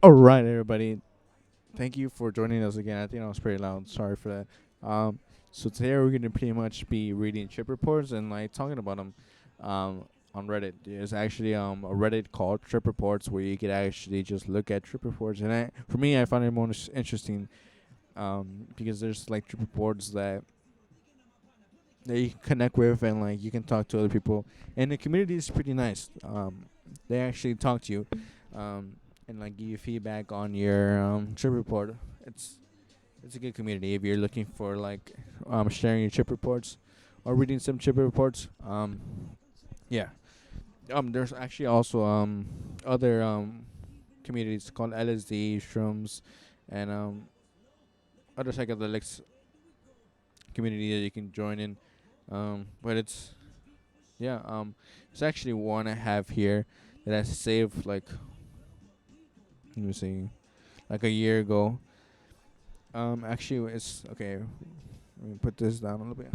All right, everybody. Thank you for joining us again. I think I was pretty loud. Sorry for that. So today we're gonna pretty much be reading trip reports and like talking about them. On Reddit, there's actually a Reddit called Trip Reports where you could actually just look at trip reports. And for me, I find it most interesting. Because there's like trip reports that you can connect with and like you can talk to other people, and the community is pretty nice. They actually talk to you, um, and like give you feedback on your trip report. It's it's a good community if you're looking for like sharing your trip reports or reading some trip reports. Yeah. There's actually also other communities called LSD, shrooms, and other psychedelics community that you can join in. But yeah, it's actually one I have here that I saved like let me see, like a year ago. Actually, it's okay. Let me put this down a little bit.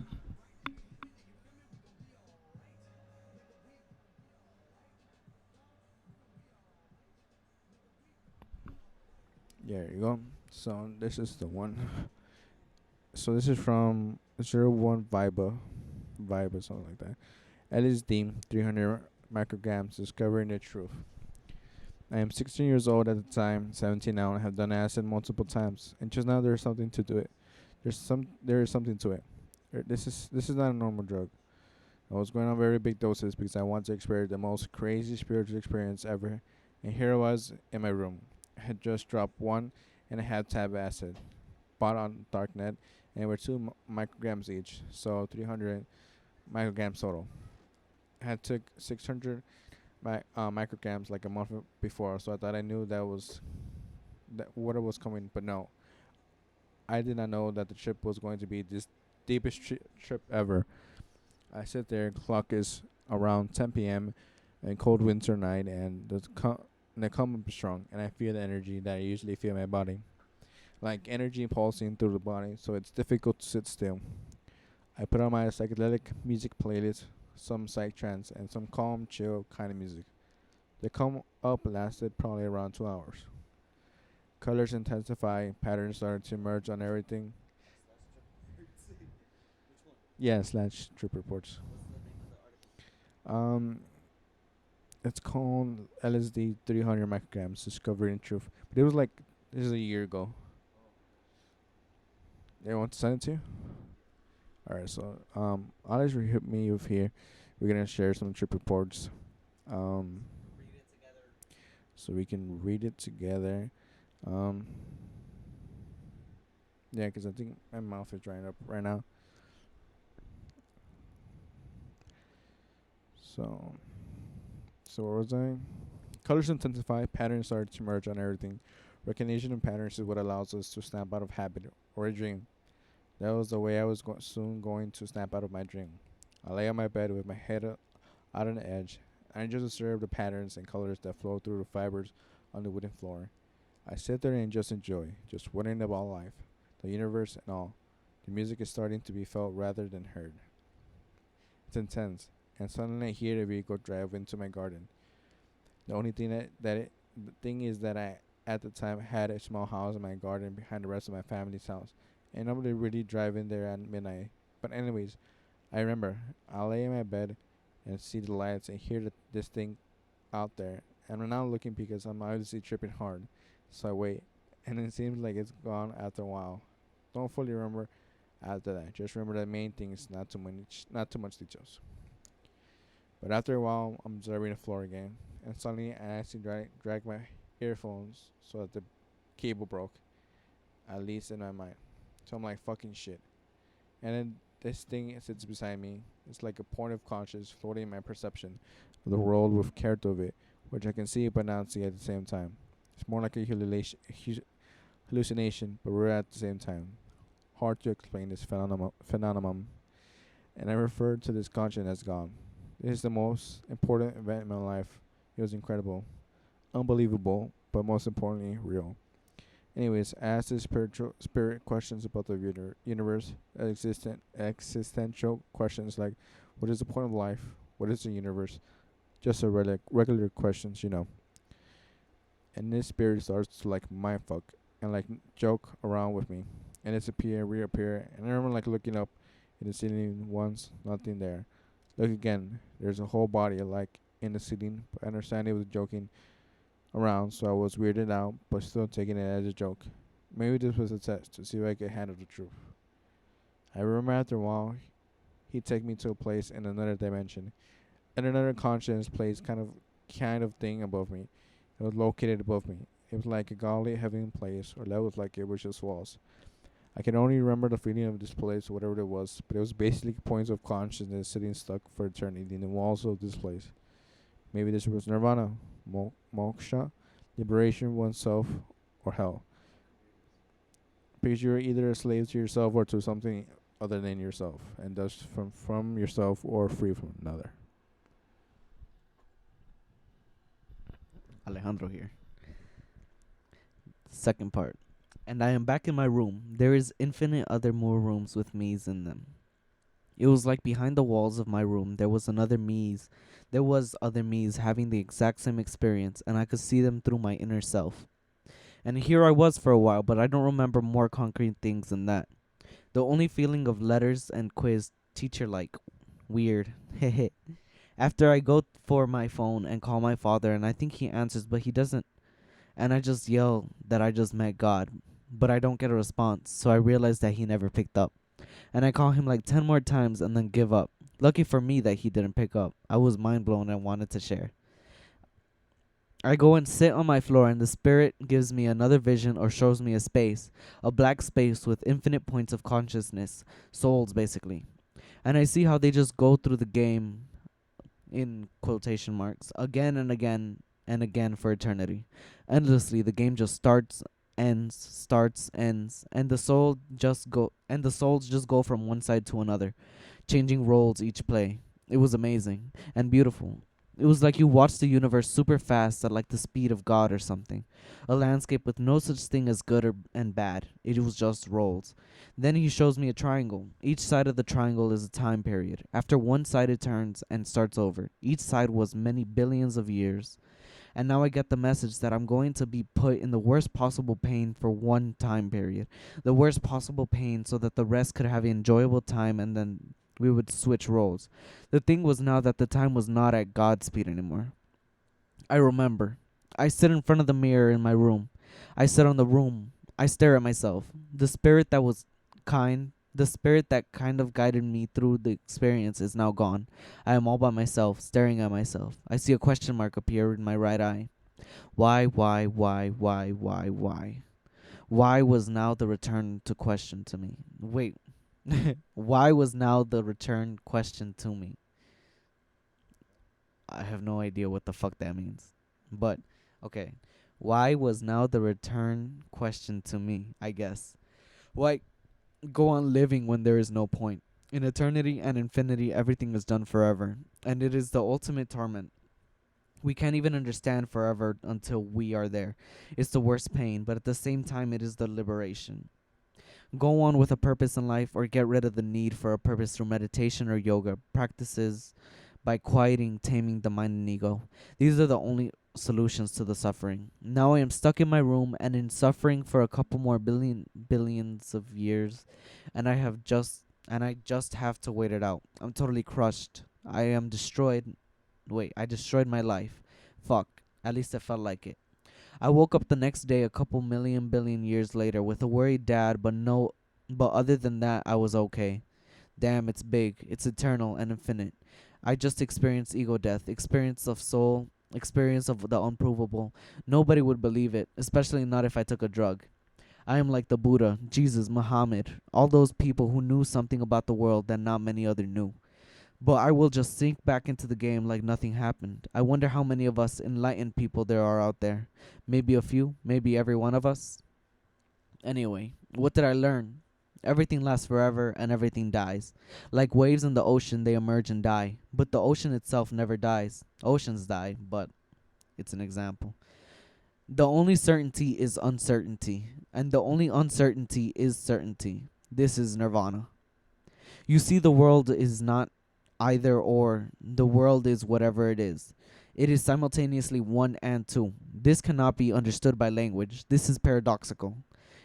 There you go. So this is the one. So this is from 01 Vibe or something like that. LSD 300 micrograms, discovering the truth. I am 16 years old at the time, 17 now, and have done acid multiple times. And just now there's something to do it. There is something to it. This is not a normal drug. I was going on very big doses because I wanted to experience the most crazy spiritual experience ever. And here I was in my room. I had just dropped 1.5 tab acid, bought on darknet, and were 2 micrograms each, so 300 micrograms total. I had took 600 micrograms like a month before, so I thought I knew that water was coming, but no, I did not know that the trip was going to be this deepest trip ever. I sit there, clock is around 10 p.m. and cold winter night, and the calm is strong, and I feel the energy that I usually feel in my body, like energy pulsing through the body, so it's difficult to sit still. I put on my psychedelic music playlist, some psych trance, and some calm, chill kind of music. The come up lasted probably around 2 hours. Colors intensify, patterns started to emerge on everything. Yeah, slash trip reports. Um, it's called LSD 300 micrograms, discovering truth. But it was like this is a year ago. They want to send it to you? Alright, so Alex will hit me with here. We're gonna share some trip reports. Um, so we can read it together. Um, yeah, 'cause I think my mouth is drying up right now. So, so what was I? Colors intensify, patterns start to emerge on everything. Recognition of patterns is what allows us to snap out of habit or a dream. That was the way I was soon going to snap out of my dream. I lay on my bed with my head out on the edge. I just observe the patterns and colors that flow through the fibers on the wooden floor. I sit there and just enjoy, just wondering about life, the universe, and all. The music is starting to be felt rather than heard. It's intense, and suddenly I hear a vehicle drive into my garden. The only thing the thing is that I at the time had a small house in my garden behind the rest of my family's house, and nobody really drive in there at midnight. But anyways, I remember I lay in my bed and see the lights and hear this thing out there, and I'm now looking because I'm obviously tripping hard. So I wait, and it seems like it's gone after a while. Don't fully remember after that. Just remember the main things, not too much details. But after a while, I'm observing the floor again, and suddenly I accidentally drag my earphones so that the cable broke, at least in my mind. So I'm like, fucking shit. And then this thing sits beside me. It's like a point of conscience floating in my perception of the world with character of it, which I can see but not see at the same time. It's more like a hallucination, but we're at the same time. Hard to explain this phenomenon, and I refer to this conscience as God. This is the most important event in my life. It was incredible, unbelievable, but most importantly, real. Anyways, I asked the spiritual spirit questions about the universe, existential questions like, what is the point of life? What is the universe? Just a regular questions, and this spirit starts to like mindfuck and like joke around with me, and disappear, reappear, and I remember like looking up in the ceiling once, nothing there. Look again, there's a whole body like in the ceiling, but I understand it was joking around, so I was weirded out, but still taking it as a joke. Maybe this was a test to see if I could handle the truth. I remember after a while, he'd take me to a place in another dimension, and another conscious place kind of thing above me. It was located above me. It was like a godly heaven place, or levels like it was just walls. I can only remember the feeling of this place, whatever it was, but it was basically points of consciousness sitting stuck for eternity in the walls of this place. Maybe this was nirvana, moksha, liberation oneself, or hell. Because you're either a slave to yourself or to something other than yourself, and thus from yourself or free from another. Alejandro here. Second part. And I am back in my room. There is infinite other more rooms with me's in them. It was like behind the walls of my room there was another me's. There was other me's having the exact same experience, and I could see them through my inner self. And here I was for a while, but I don't remember more concrete things than that. The only feeling of letters and quiz, teacher like, weird. Hehe. After I go for my phone and call my father, and I think he answers, but he doesn't. And I just yell that I just met God, but I don't get a response, so I realize that he never picked up. And I call him like 10 more times and then give up. Lucky for me that he didn't pick up. I was mind blown and wanted to share. I go and sit on my floor, and the spirit gives me another vision or shows me a space, a black space with infinite points of consciousness, souls basically. And I see how they just go through the game, in quotation marks, again and again and again for eternity. Endlessly, the game just starts, ends, and the souls just go from one side to another, changing roles each play. It was amazing and beautiful. It was like you watched the universe super fast at like the speed of God or something. A landscape with no such thing as good and bad. It was just roles. Then he shows me a triangle. Each side of the triangle is a time period. After one side it turns and starts over. Each side was many billions of years. And now I get the message that I'm going to be put in the worst possible pain for one time period. The worst possible pain so that the rest could have an enjoyable time, and then we would switch roles. The thing was now that the time was not at God's speed anymore. I remember. I sit in front of the mirror in my room. I sit on the room. I stare at myself. The spirit that was the spirit that kind of guided me through the experience is now gone. I am all by myself, staring at myself. I see a question mark appear in my right eye. Why? Why was now the return to question to me? Wait. Why was now the return question to me? I have no idea what the fuck that means. But, okay. Why was now the return question to me, I guess? Why go on living when there is no point? In eternity and infinity, everything is done forever. And it is the ultimate torment. We can't even understand forever until we are there. It's the worst pain, but at the same time, it is the liberation. Go on with a purpose in life, or get rid of the need for a purpose through meditation or yoga practices by quieting, taming the mind and ego. These are the only solutions to the suffering. Now I am stuck in my room and in suffering for a couple more billions of years, and I just have to wait it out. I'm totally crushed. I am destroyed. Wait, I destroyed my life. Fuck. At least it felt like it. I woke up the next day a couple million billion years later with a worried dad, but other than that I was okay. Damn, it's big, it's eternal and infinite. I just experienced ego death, experience of soul, experience of the unprovable. Nobody would believe it, especially not if I took a drug. I am like the Buddha, Jesus, Muhammad, all those people who knew something about the world that not many other knew. But I will just sink back into the game like nothing happened. I wonder how many of us enlightened people there are out there. Maybe a few, maybe every one of us. Anyway, what did I learn? Everything lasts forever and everything dies. Like waves in the ocean, they emerge and die. But the ocean itself never dies. Oceans die, but it's an example. The only certainty is uncertainty, and the only uncertainty is certainty. This is nirvana. You see, the world is not either or. The world is whatever it is. It is simultaneously one and two. This cannot be understood by language. This is paradoxical.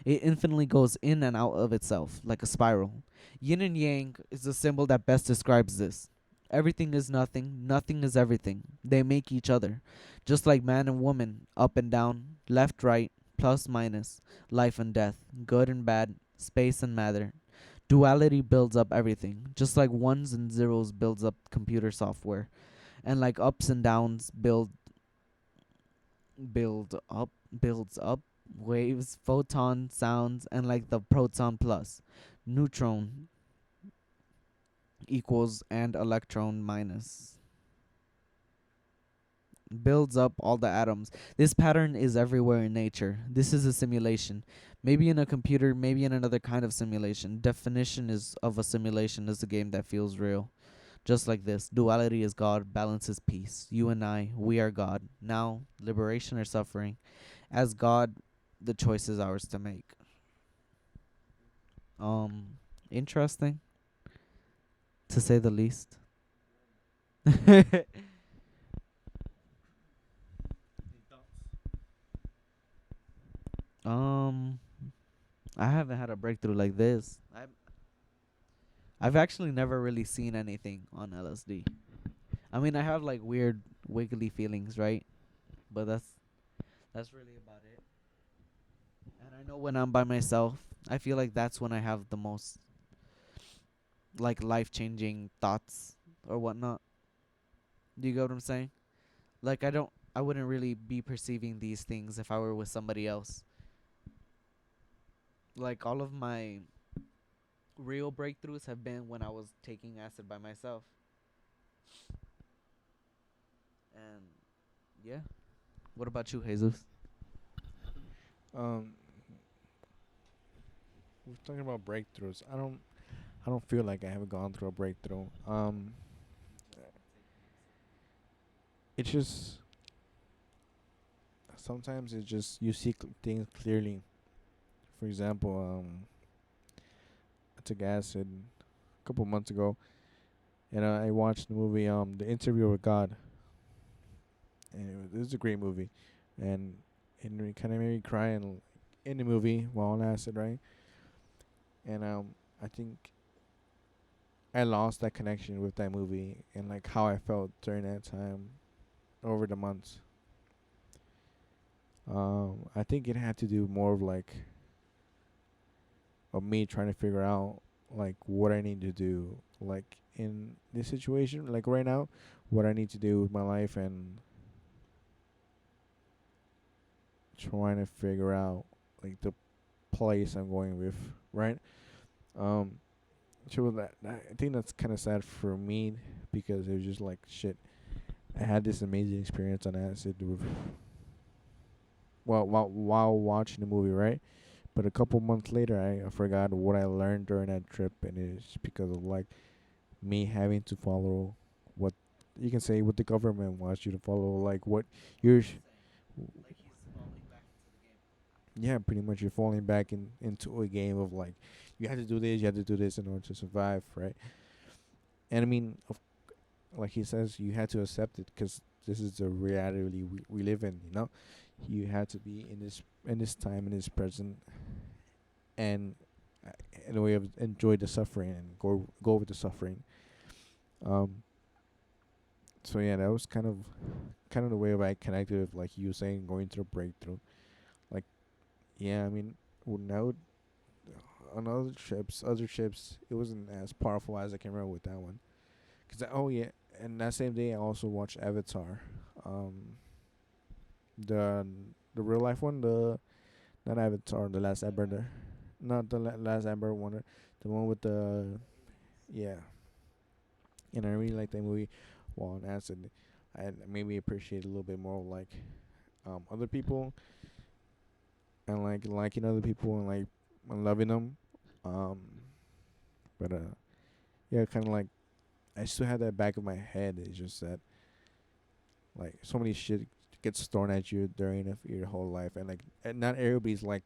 It infinitely goes in and out of itself, like a spiral. Yin and yang is the symbol that best describes this. Everything is nothing, nothing is everything. They make each other. Just like man and woman, up and down, left, right, plus, minus, life and death, good and bad, space and matter. Duality builds up everything, just like ones and zeros builds up computer software, and like ups and downs builds up waves, photon sounds, and like the proton plus, neutron equals and electron minus builds up all the atoms. This pattern is everywhere in nature. This is a simulation. Maybe in a computer, maybe in another kind of simulation. Definition is of a simulation is a game that feels real. Just like this, duality is God, balance is peace. You and I, we are God. Now, liberation or suffering. As God, the choice is ours to make. Um, Interesting, to say the least. um, I haven't had a breakthrough like this. I've actually never really seen anything on LSD. I mean, I have like weird wiggly feelings, right? But that's really about it. And I know when I'm by myself, I feel like that's when I have the most like life-changing thoughts or whatnot. Do you get what I'm saying? Like I wouldn't really be perceiving these things if I were with somebody else. Like all of my real breakthroughs have been when I was taking acid by myself. And yeah. What about you, Jesus? Um, we're talking about breakthroughs. I don't feel like I have gone through a breakthrough. It's just sometimes it's just you see things clearly. For example, I took acid a couple months ago, and I watched the movie The Interview with God, and it was a great movie, and it kind of made me cry in the movie while on acid, right? And I think I lost that connection with that movie and like how I felt during that time over the months. I think it had to do more of like of me trying to figure out like what I need to do, like in this situation, like right now, what I need to do with my life and trying to figure out like the place I'm going with, right? Um, so I think that's kind of sad for me because it was just like shit. I had this amazing experience on acid with while watching the movie, right? But a couple months later, I forgot what I learned during that trip, and it's because of like me having to follow what you can say what the government wants you to follow, like what you're. Yeah, pretty much you're falling back into a game of like you have to do this, you have to do this in order to survive, right? And I mean, like he says, you had to accept it because this is the reality we live in. You know, you had to be in this time in this present and in a way of enjoy the suffering and go with the suffering. Um. So yeah, that was kind of the way of I connected with like you saying going through a breakthrough. Like yeah, I mean now on other ships, it wasn't as powerful as I can remember with that one. Oh yeah, and that same day I also watched Avatar, um, the the real life one, the not Avatar, the Last Airbender, not the Last Airbender one, the one with the yeah, and I really like that movie. Well, on acid, I maybe appreciate a little bit more like other people and like liking other people and like and loving them, um, but yeah, kind of like I still have that back of my head. It's just that like so many shit gets thrown at you during your whole life, and like and not everybody's like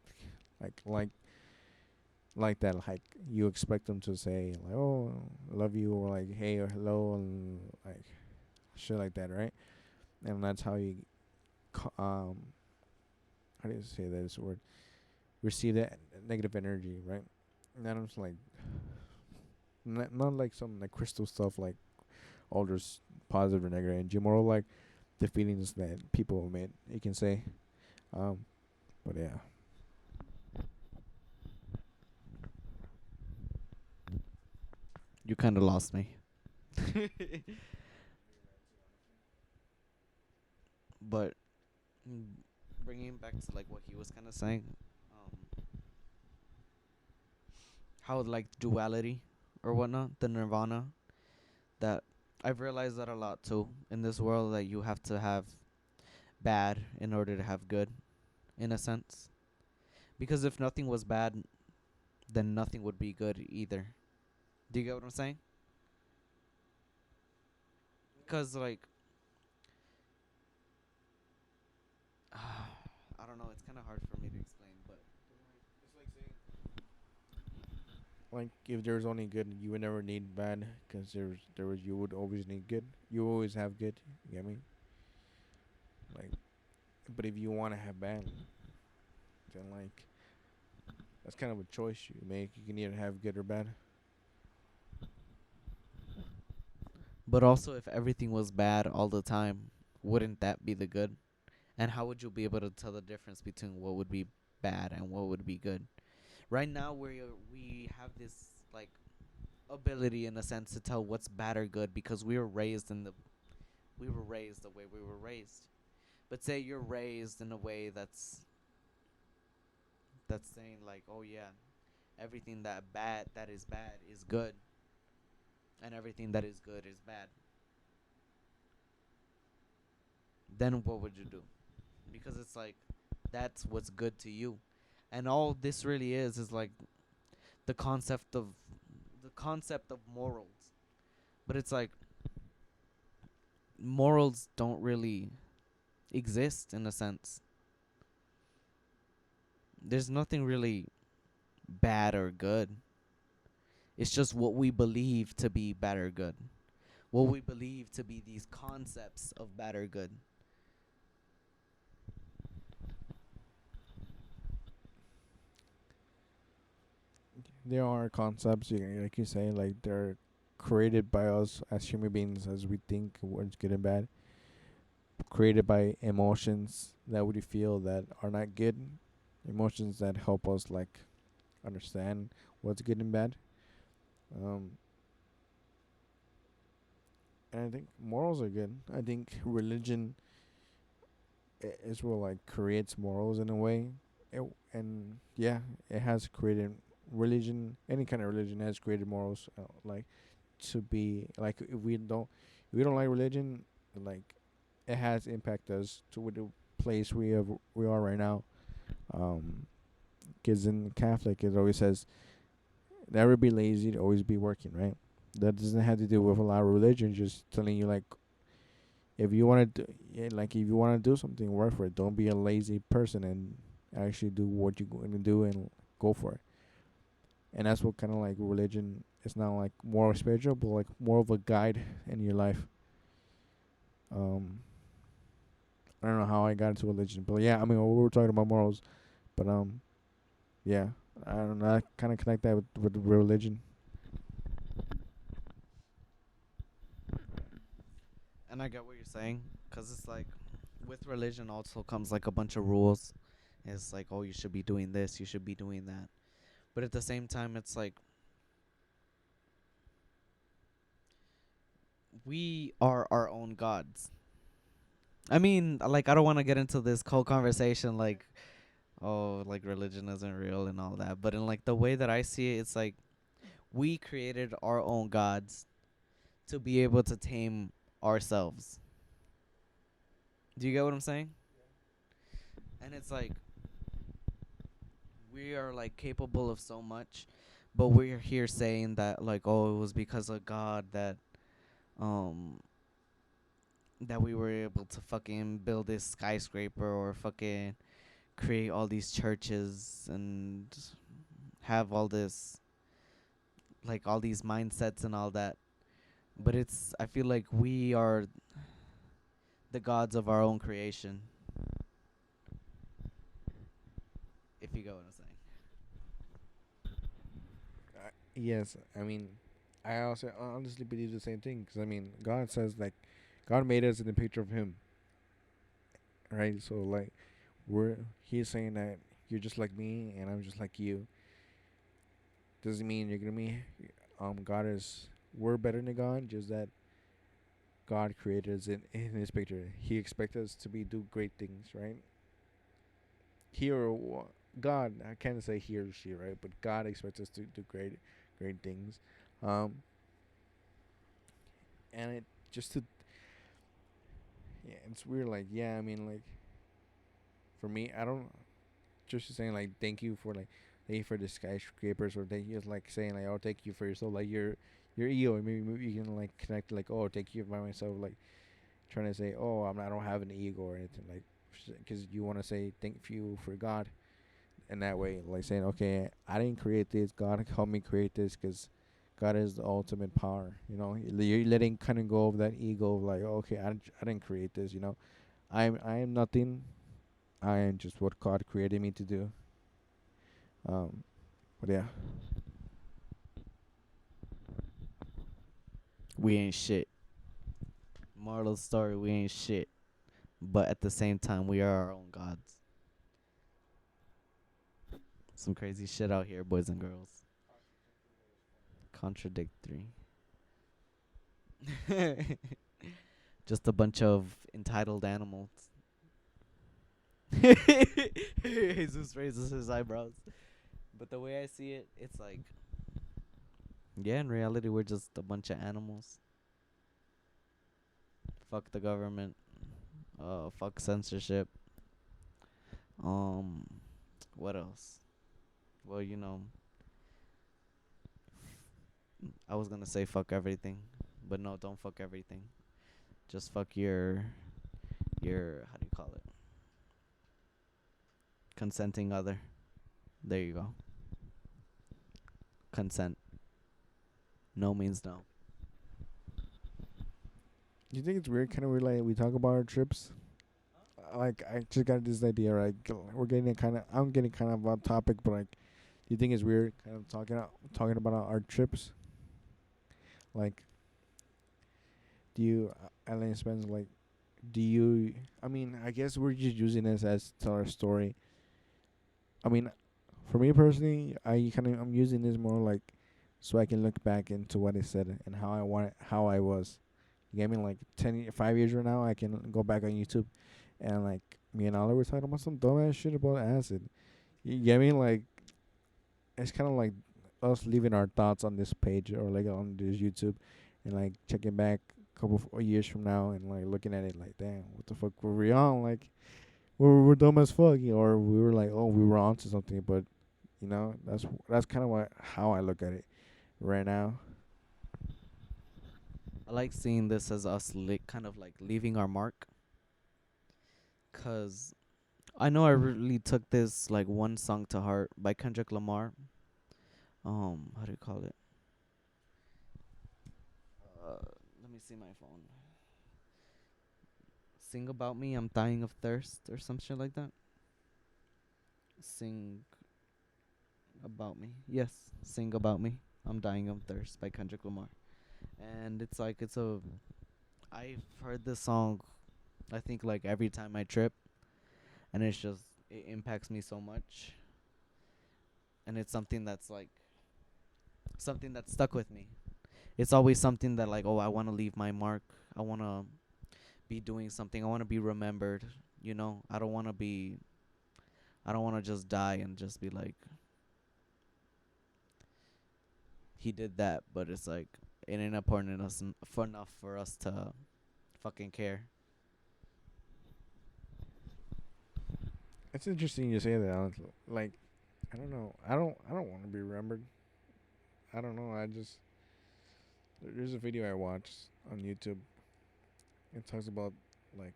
like like that. Like you expect them to say like "oh, I love you" or like "hey" or "hello" and like shit like that, right? and that's how you how do you say this word, receive that negative energy, right? Not just like not like some like crystal stuff like all just positive or negative energy, more like the feelings that people emit. You can say, um, but yeah, You kind of lost me. But mm, bringing back to like what he was kind of saying, um, how like duality or whatnot, the nirvana, that I've realized that a lot too in this world, that you have to have bad in order to have good, in a sense. Because if nothing was bad, then nothing would be good either. Do you get what I'm saying? Because like I don't know, it's kind of hard for me to explain, but like if there's only good, you would never need bad, because there was you would always need good. You always have good. You get me? Like, but if you want to have bad, then like that's kind of a choice you make. You can either have good or bad. also if everything was bad all the time, wouldn't that be the good? And how would you be able to tell the difference between what would be bad and what would be good? Right now we have this like ability in a sense to tell what's bad or good because we were raised the way we were raised. But say you're raised in a way that's saying like, oh yeah, everything that is bad is good, and everything that is good is bad. Then what would you do? Because it's like that's what's good to you, and all this really is like the concept of morals. But it's like morals don't really exist in a sense. There's nothing really bad or good. It's just what we believe to be bad or good. What we believe to be these concepts of bad or good. There are concepts, like you say, like they're created by us as human beings, as we think what's good and bad. Created by emotions that we feel that are not good, emotions that help us like understand what's good and bad. Um, and I think morals are good. I think religion is what like creates morals in a way. And yeah, it has created religion. Any kind of religion has created morals. Like to be like if we don't like religion, like it has impacted us to the place we are right now. Um, Kids in Catholic, it always says never be lazy, always be working. Right. That doesn't have to do with a lot of religion. Just telling you like if you want to, yeah, like if you want to do something, work for it. Don't be a lazy person and actually do what you're going to do and go for it. And that's what kind of like religion is not like more spiritual, but like more of a guide in your life. Um, I don't know how I got into religion, but yeah, I mean we were talking about morals, but yeah, I don't know. I kind of connect that with religion. And I get what you're saying, cause it's like with religion also comes like a bunch of rules. It's like, oh, you should be doing this, you should be doing that. But at the same time, it's like we are our own gods. I mean, like I don't want to get into this whole conversation like, oh, like religion isn't real and all that. But in like the way that I see it, it's like we created our own gods to be able to tame ourselves. Do you get what I'm saying? And it's like we are like capable of so much, but we're here saying that like, oh, it was because of God um that we were able to fucking build this skyscraper or fucking create all these churches and have all this like all these mindsets and all that. But it's I feel like we are the gods of our own creation. If you get what I'm saying. Yes, I mean, I also honestly believe the same thing because I mean, God says like, God made us in the picture of Him, right? So like, He's saying that you're just like me and I'm just like you. Doesn't mean you're gonna be, God is we're better than God. Just that God created us in His picture. He expects us to be do great things, right? He or God, I can't say he or she, right? But God expects us to do great things. Um, and it just to yeah, it's weird. Like yeah, I mean like for me, I don't just saying like thank you for the skyscrapers or thank you is like saying like oh thank you for yourself like your ego and maybe you can like connect like oh thank you by myself like trying to say oh I don't have an ego or anything like because you want to say thank you for God in that way like saying okay I didn't create this God helped me create this because God is the ultimate power you know you're letting kind of go of that ego of like okay I didn't create this you know I am nothing I am just what God created me to do um but yeah. We ain't shit. Moral of the story, we ain't shit. But at the same time, we are our own gods. Some crazy shit out here, boys and girls. Contradictory. Just a bunch of entitled animals. Jesus raises his eyebrows. But the way I see it, it's like, yeah, in reality, we're just a bunch of animals. Fuck the government. Fuck censorship. Um, what else? Well, I was gonna say fuck everything, but no, don't fuck everything. Just fuck your how do you call it? Consenting other. There you go. Consent. No means no. Do you think it's weird kind of weird like we talk about our trips like I just got this idea right we're getting kind of I'm getting kind of off topic but like do you think it's weird kind of talking about our trips like do you Alan Spence like do you I mean I guess we're just using this as tell our story I mean for me personally I kind of I'm using this more like so I can look back into what I said and how I want how I was you get me like 5 years from now I can go back on YouTube and like me and Oliver were talking about some dumbass shit about acid you get me like it's kind of like us leaving our thoughts on this page or like on this YouTube and like checking back a couple of years from now and like looking at it like damn what the fuck were we on like we're dumb as fuck or we were like oh we were on to something but you know that's kind of what how I look at it right now. I like seeing this as us kind of like leaving our mark. Cause I know I really took this like one song to heart by Kendrick Lamar. How do you call it? Let me see my phone. Sing about me, I'm dying of thirst, or some shit like that. Sing about me. Yes, sing about me. I'm dying of thirst by Kendrick Lamar. And it's like I've heard this song I think like every time I trip, and it's just it impacts me so much, and it's something that's stuck with me. It's always something that like, oh, I want to leave my mark. I want to be doing something. I want to be remembered, I don't want to just die and just be like he did that, but it's like it ain't important enough for us to fucking care. It's interesting you say that Alex. Like I don't know I don't want to be remembered I don't know I just there's a video I watched on YouTube it talks about like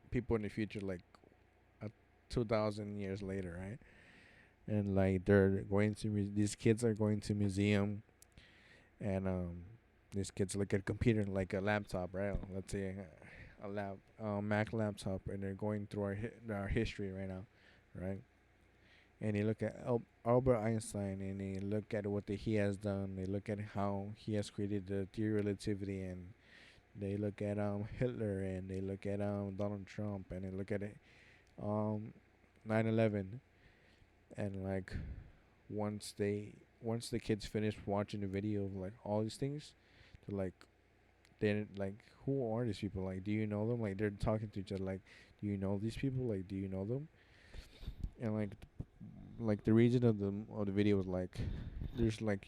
people in the future like 2,000 years later right and like they're going to these kids are going to museum and these kids look at a computer like a laptop right let's say a Mac laptop, and they're going through our history right now, right? And they look at Albert Einstein, and they look at what he has done. They look at how he has created the theory of relativity, and they look at Hitler, and they look at Donald Trump, and they look at it, um 9/11, and like once the kids finish watching the video of like all these things, they're like, then like, who are these people? Like, do you know them? Like, they're talking to each other. Like, do you know these people? Like, do you know them? And like the reason of the video was like, there's like,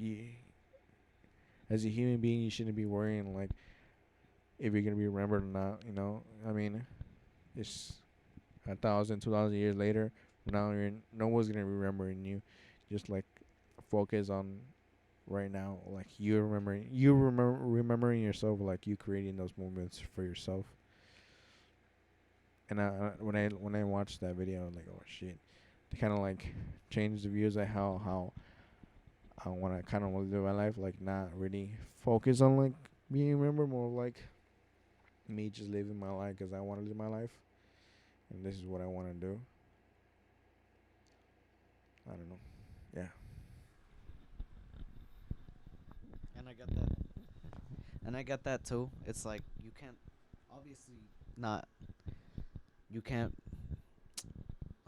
as a human being, you shouldn't be worrying like if you're gonna be remembered or not. You know, I mean, it's 2,000 years later. Now no one's gonna be remembering you. Just like focus on right now, like remembering yourself, like you creating those moments for yourself. And when I watched that video, I was like, oh shit, they kind of like changed the views of how I want to kind of live my life, like not really focus on like being remembered, more like me just living my life because I want to live my life, and this is what I want to do. I don't know. Yeah. And I get that. And I get that too. It's like you can't, obviously, not. You can't.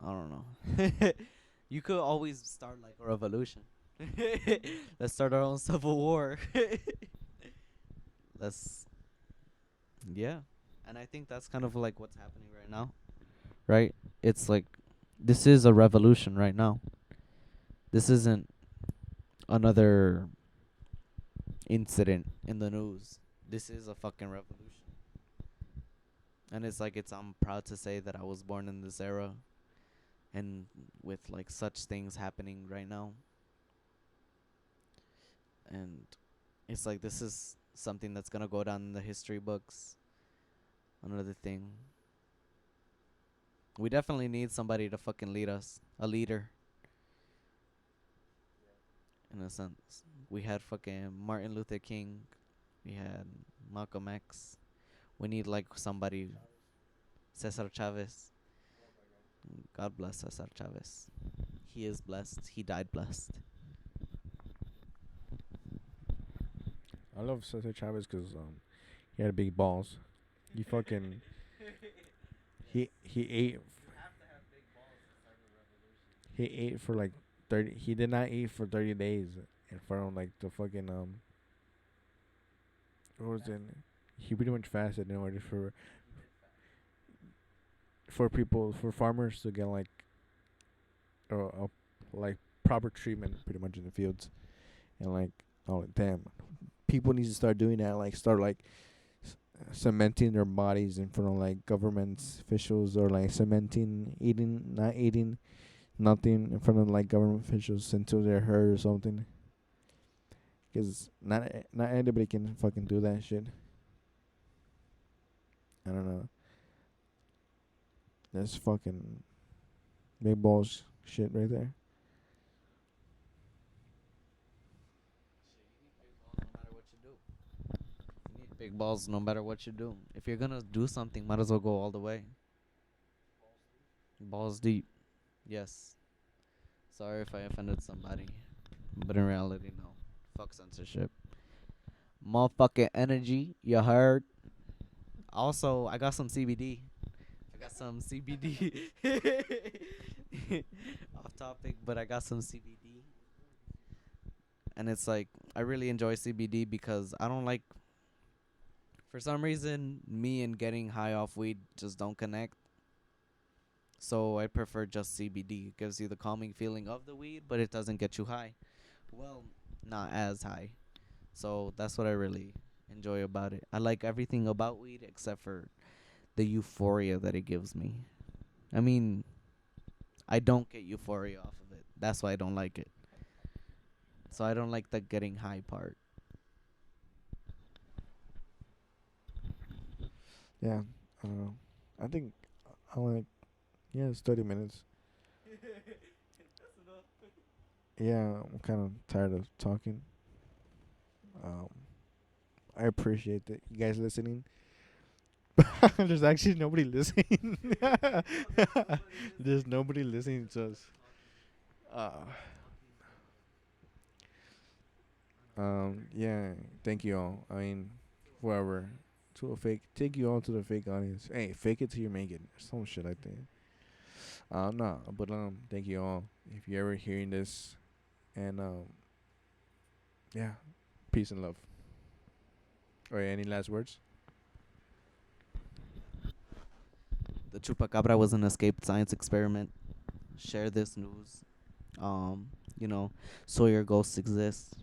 I don't know. You could always start like a revolution. Let's start our own civil war. Let's, yeah. And I think that's kind of like what's happening right now, right? It's like this is a revolution right now. This isn't another incident in the news. This is a fucking revolution. And it's like I'm proud to say that I was born in this era, and with like such things happening right now. And it's like this is something that's gonna go down in the history books. Another thing. We definitely need somebody to fucking lead us. A leader, in a sense. We had fucking Martin Luther King. We had Malcolm X. We need like somebody. Cesar Chavez. God bless Cesar Chavez. He is blessed. He died blessed. I love Cesar Chavez because he had big balls. He fucking he ate he ate for like 30. He did not eat for 30 days in front of like the fucking what was it? He pretty much fasted in order for people, for farmers to get like like proper treatment pretty much in the fields. And like, oh damn, people need to start doing that, like start like cementing their bodies in front of like government officials, or like cementing eating not eating nothing in front of like government officials until they're hurt or something. Because not anybody can fucking do that shit. I don't know. That's fucking big balls shit right there. You need big balls no matter what you do. If you're gonna do something, might as well go all the way. Balls deep. Yes. Sorry if I offended somebody. But in reality, no. Fuck censorship. Motherfucking energy. You heard? Also, I got some CBD. I got some CBD. Off topic, but I got some CBD. And it's like, I really enjoy CBD because I don't like, for some reason, me and getting high off weed just don't connect. So I prefer just CBD. It gives you the calming feeling of the weed, but it doesn't get you high. Well, not as high. So that's what I really enjoy about it. I like everything about weed except for the euphoria that it gives me. I mean, I don't get euphoria off of it. That's why I don't like it. So I don't like the getting high part. Yeah, I don't know. I think I like, yeah, it's 30 minutes. Yeah, I'm kind of tired of talking. Um, I appreciate that you guys listening. There's actually nobody listening. There's nobody listening to us. Uh, yeah. Thank you all. I mean, whoever to a fake. Take you all to the fake audience. Hey, fake it till you make it. Some shit like that. No, but thank you all. If you're ever hearing this, and yeah, peace and love. Or any last words? The chupacabra was an escaped science experiment. Share this news. Um, you know, Sawyer ghosts exist.